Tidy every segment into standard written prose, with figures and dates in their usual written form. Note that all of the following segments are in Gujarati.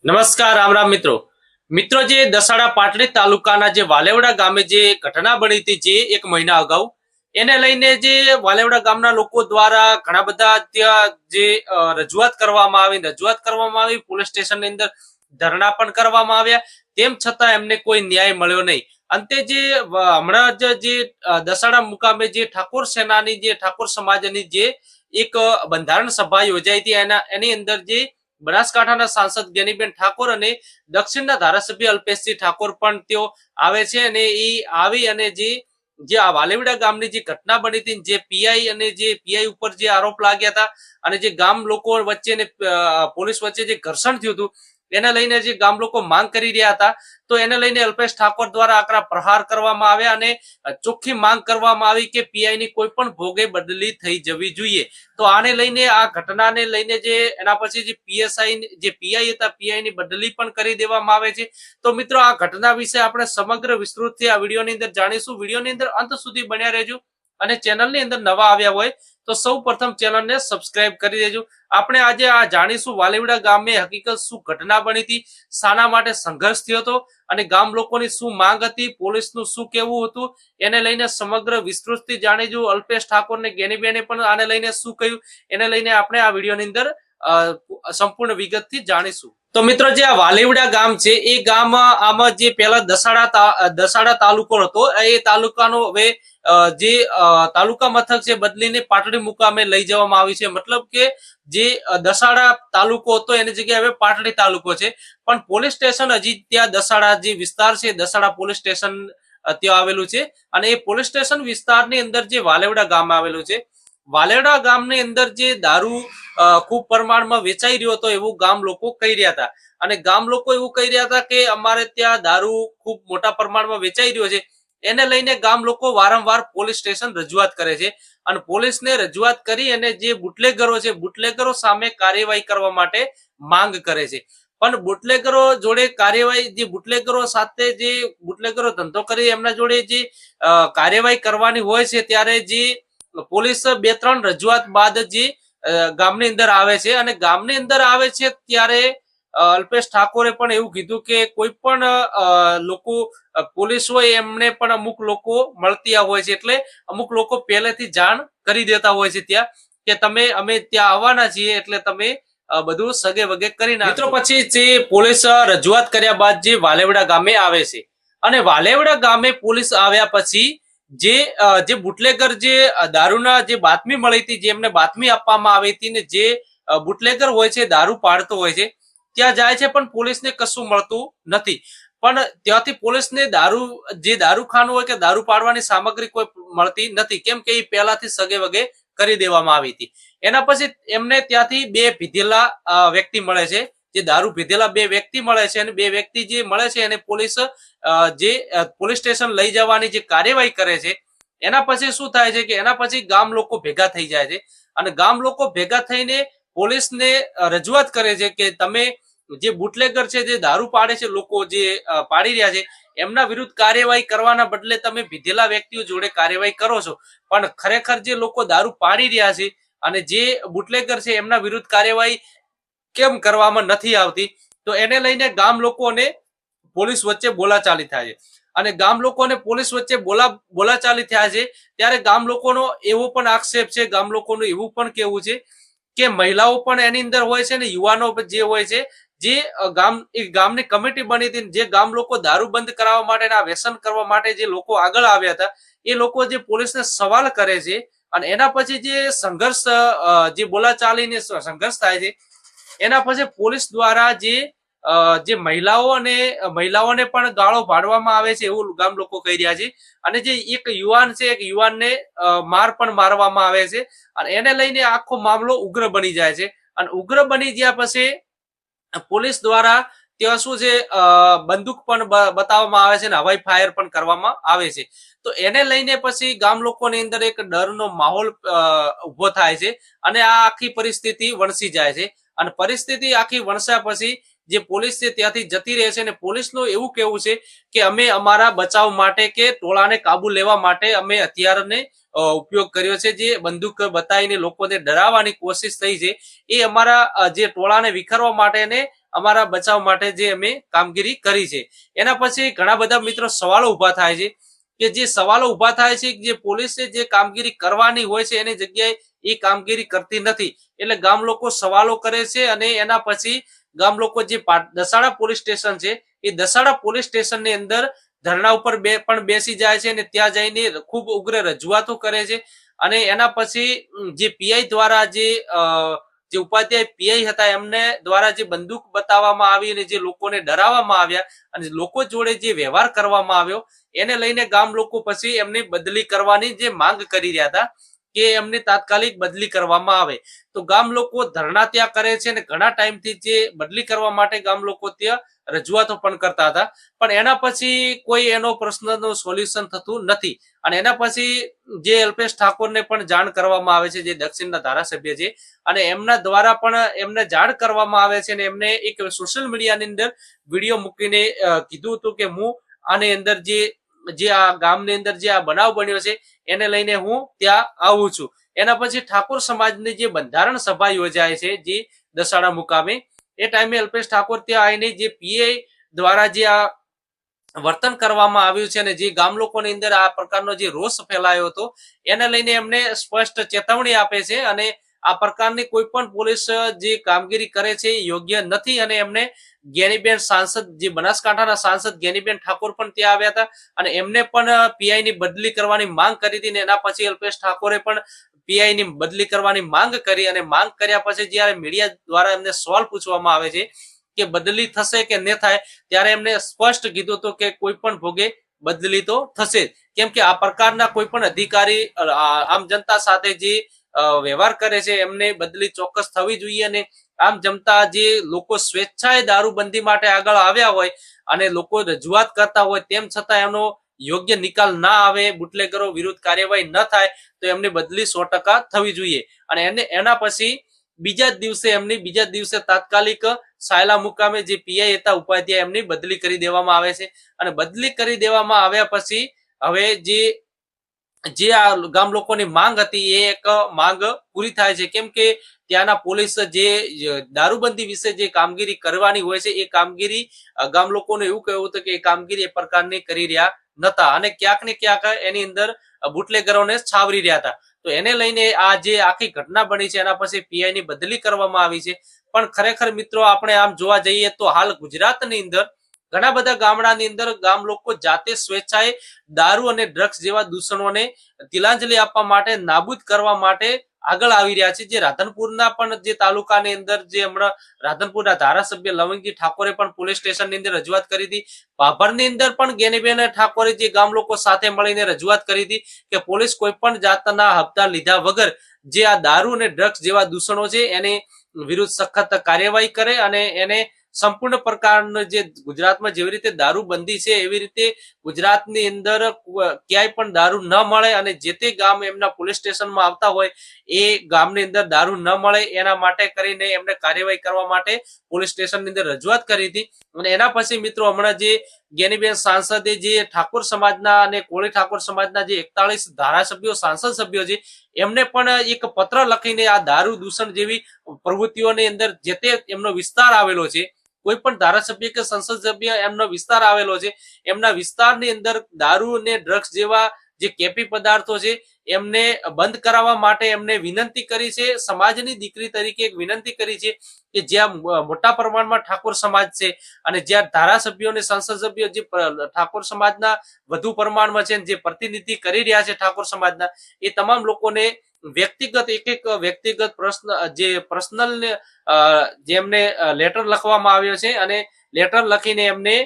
નમસ્કાર રામ રામ મિત્રો જે દસાડા પાટડી તાલુકાના જે વાલેવડા ગામે જે ઘટના બની હતી જે એક મહિના અગાઉ એને લઈને જે વાલેવડા ગામના લોકો દ્વારા ઘણા બધા ત્યાં જે રજૂઆત કરવામાં આવી પોલીસ સ્ટેશનની અંદર ધરણા પણ કરવામાં આવ્યા તેમ છતાં એમને કોઈ ન્યાય મળ્યો નહીં. અંતે જે હમણાં જ જે દસાડા મુકામે જે ઠાકોર સેનાની જે ઠાકોર સમાજની જે એક બંધારણ સભા યોજાઈ હતી એની અંદર જે બનાસકાંઠાના સાંસદ ગેનીબેન ઠાકોર અને દક્ષિણના ધારાસભ્ય અલ્પેશસિંહ ઠાકોર પણ તેઓ આવે છે અને એ આવી અને જે આ વાલેવડા ગામની જે ઘટના બની હતી જે પીઆઈ અને જે પીઆઈ ઉપર જે આરોપ લાગ્યા હતા અને જે ગામ લોકો વચ્ચે ને પોલીસ વચ્ચે જે ઘર્ષણ થયું હતું એને લઈને જે ગામ લોકો માંગ કરી રહ્યા હતા તો એને લઈને અલ્પેશ ઠાકોર દ્વારા આકરા પ્રહાર કરવામાં આવ્યા અને ચોખ્ખી માંગ કરવામાં આવી કે પીઆઈ ની કોઈ પણ ભોગે બદલી થઈ જવી જોઈએ. તો આને લઈને આ ઘટનાને લઈને જે એના પછી જે પીએસઆઈ જે પીઆઈ હતા પીઆઈ ની બદલી પણ કરી દેવામાં આવે છે. તો મિત્રો આ ઘટના વિશે આપણે સમગ્ર વિસ્તૃતથી આ વિડીયોની અંદર જાણીશું. વિડીયોની અંદર અંત સુધી બન્યા રહેજો અને ચેનલની અંદર નવા આવ્યા હોય તો સૌ પ્રથમ ચેનલને સબસ્ક્રાઇબ કરી દેજો. આપણે આજે આ જાણીશું વાલેવડા ગામે હકીકત શું ઘટના બની હતી, શાના માટે સંઘર્ષ થયો હતો અને ગામ લોકોની શું માંગ હતી, પોલીસનું શું કહેવું હતું, એને લઈને સમગ્ર વિસ્તૃતથી જાણીશું. અલ્પેશ ઠાકોર ને ગેનીબેને પણ આને લઈને શું કહ્યું એને લઈને આપણે આ વિડીયોની અંદર સંપૂર્ણ વિગતથી જાણીશું. તો મિત્રો જે આ વાલેવડા ગામ છે એ ગામ આમાં જે પહેલા દસાડા તાલુકો હતો એ તાલુકાનો હવે જે તાલુકા મથક છે બદલીને પાટડી મુકામે લઈ જવામાં આવી છે. મતલબ કે જે દસાડા તાલુકો હતો એની જગ્યાએ હવે પાટડી તાલુકો છે, પણ પોલીસ સ્ટેશન હજી ત્યાં દસાડા જે વિસ્તાર છે દસાડા પોલીસ સ્ટેશન ત્યાં આવેલું છે અને એ પોલીસ સ્ટેશન વિસ્તારની અંદર જે વાલેવડા ગામ આવેલું છે વાલેવડા ગામની અંદર જે દારૂ ખૂબ પ્રમાણમાં વેચાઈ રહ્યો હતો એવું ગામ લોકો કહી રહ્યા હતા અને ગામ લોકો એવું કહી રહ્યા હતા કે અમારે ત્યાં દારૂ ખૂબ મોટા પ્રમાણમાં વેચાઈ રહ્યો છે. એને લઈને ગામ લોકો વારંવાર પોલીસ સ્ટેશન રજૂઆત કરે છે અને પોલીસને રજૂઆત કરી અને જે બુટલેગરો છે બુટલેગરો સામે કાર્યવાહી કરવા માટે માંગ કરે છે. પણ બુટલેગરો જોડે કાર્યવાહી જે બુટલેગરો સાથે જે બુટલેગરો ધંધો કરી એમના જોડે જે કાર્યવાહી કરવાની હોય છે ત્યારે જે પોલીસ બે ત્રણ રજૂઆત બાદ જે ગામની અંદર આવે છે અને ગામની અંદર આવે છે ત્યારે અલ્પેશ ઠાકોરે પણ એવું કીધું કે કોઈ પણ લોકો પોલીસ હોય એમને પણ અમુક લોકો મળતી હોય છે, એટલે અમુક લોકો પહેલેથી જાણ કરી દેતા હોય છે ત્યાં કે અમે ત્યાં આવવાના છીએ એટલે તમે બધું સગે વગે કરી નાખો. મિત્રો પછી જે પોલીસ રજૂઆત કર્યા બાદ જે વાલેવડા ગામે આવે છે અને વાલેવડા ગામે પોલીસ આવ્યા પછી જે બુટલેગર જે દારૂના જે બાતમી મળી હતી જે એમને બાતમી આપવામાં આવી હતી ને જે બુટલેગર હોય છે દારૂ પાડતો હોય છે ત્યાં જાય છે પણ પોલીસને કશું મળતું નથી. પણ ત્યાંથી પોલીસને દારૂખાનું હોય કે દારૂ પાડવાની સામગ્રી કોઈ મળતી નથી, કેમ કે એ પહેલાથી સગે વગે કરી દેવામાં આવી હતી. એના પછી એમને ત્યાંથી બે પીધેલા વ્યક્તિ મળે છે, જે દારૂ પીધેલા બે વ્યક્તિ મળે છે અને બે વ્યક્તિ જે મળે છે એને પોલીસ જે પોલીસ સ્ટેશન લઈ જવાની જે કાર્યવાહી કરે છે. એના પછી શું થાય છે કે એના પછી ગામ લોકો ભેગા થઈ જાય છે અને ગામ લોકો ભેગા થઈને પોલીસને રજૂઆત કરે છે કે તમે જે બુટલેગર છે જે દારૂ પાડે છે લોકો જે પાડી રહ્યા છે એમના વિરુદ્ધ કાર્યવાહી કરવાના બદલે તમે પીધેલા વ્યક્તિઓ જોડે કાર્યવાહી કરો છો, પણ ખરેખર જે લોકો દારૂ પાડી રહ્યા છે અને જે બુટલેગર છે એમના વિરુદ્ધ કાર્યવાહી કેમ કરવામાં નથી આવતી. તો એને લઈને ગામ લોકોને પોલીસ વચ્ચે બોલાચાલી થાય છે અને ગામ લોકોને પોલીસ વચ્ચે બોલાચાલી થાય છે ત્યારે ગામ લોકોનો એવો પણ આક્ષેપ છે, ગામ લોકોનું એવું પણ કેવું છે કે મહિલાઓ પણ એની અંદર હોય છે ને યુવાનો જે હોય છે જે ગામની કમિટી બની હતી જે ગામ લોકો દારૂ બંધ કરાવવા માટે વ્યસન કરવા માટે જે લોકો આગળ આવ્યા હતા એ લોકો જે પોલીસને સવાલ કરે છે અને એના પછી જે સંઘર્ષ જે બોલાચાલીને સંઘર્ષ થાય છે એના પછી પોલીસ દ્વારા જે મહિલાઓને પણ ગાળો ભાડવામાં આવે છે એવું ગામ લોકો કહી રહ્યા છે અને જે એક યુવાન છે એક યુવાનને માર પણ મારવામાં આવે છે અને એને લઈને આખો મામલો ઉગ્ર બની જાય છે અને ઉગ્ર બની ગયા પછી પોલીસ દ્વારા ત્યાં શું છે બંદૂક પણ બતાવવામાં આવે છે અને હવાઈ ફાયર પણ કરવામાં આવે છે. તો એને લઈને પછી ગામ લોકોની અંદર એક ડરનો માહોલ ઉભો થાય છે અને આ આખી પરિસ્થિતિ વણસી જાય છે અને પરિસ્થિતિ આખી વણસ્યા પછી જે પોલીસ છે ત્યાંથી જતી રહે છે અને પોલીસનું એવું કહેવું છે કે અમે અમારા બચાવ માટે કે ટોળાને કાબુ લેવા માટે અમે હથિયારને ઉપયોગ કર્યો છે, જે બંદૂક બતાવીને લોકોને ડરાવવાની કોશિશ થઈ છે એ અમારા જે ટોળાને વિખરવા માટે અમારા બચાવ માટે જે અમે કામગીરી કરી છે. એના પછી ઘણા બધા મિત્રો સવાલો ઉભા થાય છે કે જે સવાલો ઉભા થાય છે જે પોલીસે જે કામગીરી કરવાની હોય છે એની જગ્યાએ એ કામગીરી કરતી નથી. એટલે ગામ લોકો સવાલો કરે છે અને એના પછી ગામ લોકો જે દસાડા પોલીસ સ્ટેશન છે એ દસાડા પોલીસ સ્ટેશનની અંદર ધરણા ઉપર પણ બેસી જાય છે અને ત્યાં જઈને ખૂબ ઉગ્ર રજૂઆતો કરે છે. અને એના પછી જે પીઆઈ દ્વારા જે ઉપાધ્યાય પીઆઈ હતા એમને દ્વારા જે બંદૂક બતાવવામાં આવી અને જે લોકોને ડરાવવામાં આવ્યા અને લોકો જોડે જે વ્યવહાર કરવામાં આવ્યો એને લઈને ગામ લોકો પછી એમની બદલી કરવાની જે માંગ કરી રહ્યા હતા કે એમની તાત્કાલિક બદલી કરવામાં આવે. તો ગામ લોકો ધરણા ત્યાં કરે છે અને ઘણા ટાઈમથી જે બદલી કરવા માટે ગામ લોકો ત્યાં રજૂઆતો પણ કરતા હતા, પણ એના પછી કોઈ એનો પ્રશ્નનું સોલ્યુશન થતું નથી. અને એના પછી જે અલ્પેશ ઠાકોરને પણ જાણ કરવામાં આવે છે, જે દક્ષિણના ધારાસભ્ય છે, અને એમના દ્વારા પણ એમને જાણ કરવામાં આવે છે અને એમને એક સોશિયલ મીડિયાની અંદર વિડીયો મૂકીને કીધું હતું કે હું આની અંદર જે આ ગામની અંદર જે આ બનાવ બન્યો છે એને લઈને હું ત્યાં આવું છું. એના પછી ઠાકોર સમાજની જે બંધારણ સભા યોજાય છે જે દસાડા મુકામે, એ ટાઈમે અલ્પેશ ઠાકોર ત્યાં આવીને જે પીઆઈ દ્વારા જે આ વર્તન કરવામાં આવ્યું છે અને જે ગામ લોકોની અંદર આ પ્રકારનો જે રોષ ફેલાયો હતો એને લઈને એમને સ્પષ્ટ ચેતવણી આપે છે અને આ પ્રકારની કોઈ પણ પોલીસ જે કામગીરી કરે છે એ યોગ્ય નથી. અને એમને જ્ઞાનીબેન સાંસદ, જે બનાસકાંઠાના સાંસદ જ્ઞાનીબેન ઠાકોર પણ ત્યાં આવ્યા હતા અને એમને પણ પીઆઈ ની બદલી કરવાની માંગ કરી હતી. એના પછી અલ્પેશ ઠાકોરે પણ પીઆઈ ની બદલી કરવાની માંગ કરી અને માંગ કર્યા પછી જયારે મીડિયા દ્વારા એમને સવાલ પૂછવામાં આવે છે કે બદલી થશે કે ન થાય, ત્યારે એમને સ્પષ્ટ કીધું હતું કે કોઈ પણ ભોગે બદલી તો થશે, કેમ કે આ પ્રકારના કોઈ પણ અધિકારી આમ જનતા સાથે જે વ્યવહાર કરે છે એમને બદલી ચોક્કસ થવી જોઈએ. અને આમ જનતા જે લોકો સ્વેચ્છાએ દારૂબંધી માટે આગળ આવ્યા હોય અને લોકો રજૂઆત કરતા હોય તેમ છતાં એનો યોગ્ય નિકાલ ના આવે, બુટલેગરો વિરુદ્ધ કાર્યવાહી ન થાય તો એમની બદલી 100% થવી જોઈએ. અને એના પછી બીજા દિવસે તાત્કાલિક સાયલા મુકામે જે પીઆઈ હતા ઉપાધ્યાય એમની બદલી કરી દેવામાં આવે છે. અને બદલી કરી દેવામાં આવ્યા પછી હવે જે આ ગામ લોકોની માંગ હતી એ એક માંગ પૂરી થાય છે, કેમ કે ત્યાંના પોલીસ જે દારૂબંધી વિશે જે કામગીરી કરવાની હોય છે એ કામગીરી ગામ લોકોને એવું કહેવું હતું કે એ કામગીરી એ પ્રકારની કરી રહ્યા નતા અને ક્યાંક ને ક્યાંક એની અંદર બુટલેગરોને છાવરી રહ્યા હતા. તો એને લઈને આ જે આખી ઘટના બની છે એના પછી પીઆઈ ની બદલી કરવામાં આવી છે. પણ ખરેખર મિત્રો આપણે આમ જોવા જઈએ તો હાલ ગુજરાતની અંદર ઘણા બધા ગામડાની અંદર ગામ લોકો જાતે સ્વેચ્છાએ દારૂ અને ડ્રગ્સ જેવા દૂષણોને તિલાંજલિ આપવા માટે, નાબૂદ કરવા માટે આગળ આવી રહ્યા છે. જે રાધનપુરના પણ જે તાલુકાની અંદર જે હમણાં રાધનપુરના ધારાસભ્ય લવંગજી ઠાકોરે પણ પોલીસ સ્ટેશનની અંદર રજૂઆત કરી હતી. ભાભરની અંદર પણ જ્ઞાનીબેન ઠાકોરે જે ગામ લોકો સાથે મળીને રજૂઆત કરી હતી કે પોલીસ કોઈ પણ જાતના હપ્તા લીધા વગર જે આ દારૂ અને ડ્રગ્સ જેવા દૂષણો છે એની વિરુદ્ધ સખત કાર્યવાહી કરે અને એને સંપૂર્ણ પ્રકારનો જે ગુજરાતમાં જેવી રીતે દારૂબંધી છે એવી રીતે ગુજરાતની અંદર ક્યાંય પણ દારૂ ન મળે અને જે તે ગામ એમના પોલીસ સ્ટેશનમાં આવતા હોય એ ગામની અંદર દારૂ ન મળે એના માટે કરીને એમને કાર્યવાહી કરવા માટે પોલીસ સ્ટેશનની અંદર રજૂઆત કરી હતી. અને એના પછી મિત્રો હમણાં જે જ્ઞાનીબેન સાંસદે જે ઠાકોર સમાજના અને કોળી ઠાકોર સમાજના જે 41 ધારાસભ્યો, સાંસદ સભ્યો છે એમને પણ એક પત્ર લખીને આ દારૂ દૂષણ જેવી પ્રવૃત્તિઓની અંદર જે તે એમનો વિસ્તાર આવેલો છે, કોઈ પણ ધારાસભ્ય કે સંસદ સભ્ય એમનો વિસ્તાર આવેલો છે, એમના વિસ્તારની અંદર દારૂ અને ડ્રગ્સ જેવા જે કેફી પદાર્થો છે એમને બંધ કરાવવા માટે એમને વિનંતી કરી છે. સમાજની દીકરી તરીકે એક વિનંતી કરી છે કે જ્યાં મોટા પ્રમાણમાં ઠાકોર સમાજ છે અને જ્યાં ધારાસભ્યો અને સંસદ સભ્યો જે ઠાકોર સમાજના વધુ પ્રમાણમાં છે, જે પ્રતિનિધિ કરી રહ્યા છે ઠાકોર સમાજના, એ તમામ લોકોને વ્યક્તિગત પ્રશ્ન જે પર્સનલ જેમને લેટર લખવામાં આવ્યો છે અને લેટર લખીને એમને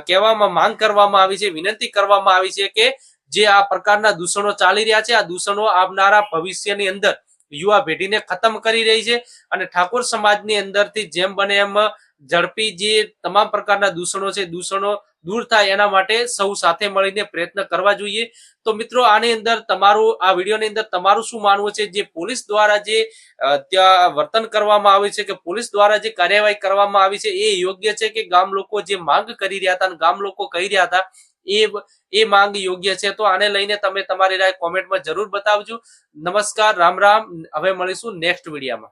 કહેવામાં માંગ કરવામાં આવી છે, વિનંતી કરવામાં આવી છે કે જે આ પ્રકારના દૂષણો ચાલી રહ્યા છે આ દૂષણો આવનારા ભવિષ્યની અંદર યુવા પેઢીને ખતમ કરી રહી છે અને ઠાકોર સમાજની અંદરથી જેમ બને એમ ઝડપી જે તમામ પ્રકારના દૂષણો છે દૂષણો દૂર થાય એના માટે સૌ સાથે મળીને પ્રયત્ન કરવા જોઈએ. તો મિત્રો આની અંદર આ વિડીયોની અંદર તમારું શું માનવું છે? જે પોલીસ દ્વારા જે ત્યાં વર્તન કરવામાં આવ્યું છે કે પોલીસ દ્વારા જે કાર્યવાહી કરવામાં આવી છે એ યોગ્ય છે કે ગામ લોકો જે માંગ કરી રહ્યા હતા અને ગામ લોકો કહી રહ્યા હતા એ માંગ યોગ્ય છે? તો આને લઈને તમે તમારી રાય કોમેન્ટમાં જરૂર બતાવજો. નમસ્કાર, રામ રામ. હવે મળીશું નેક્સ્ટ વિડીયોમાં.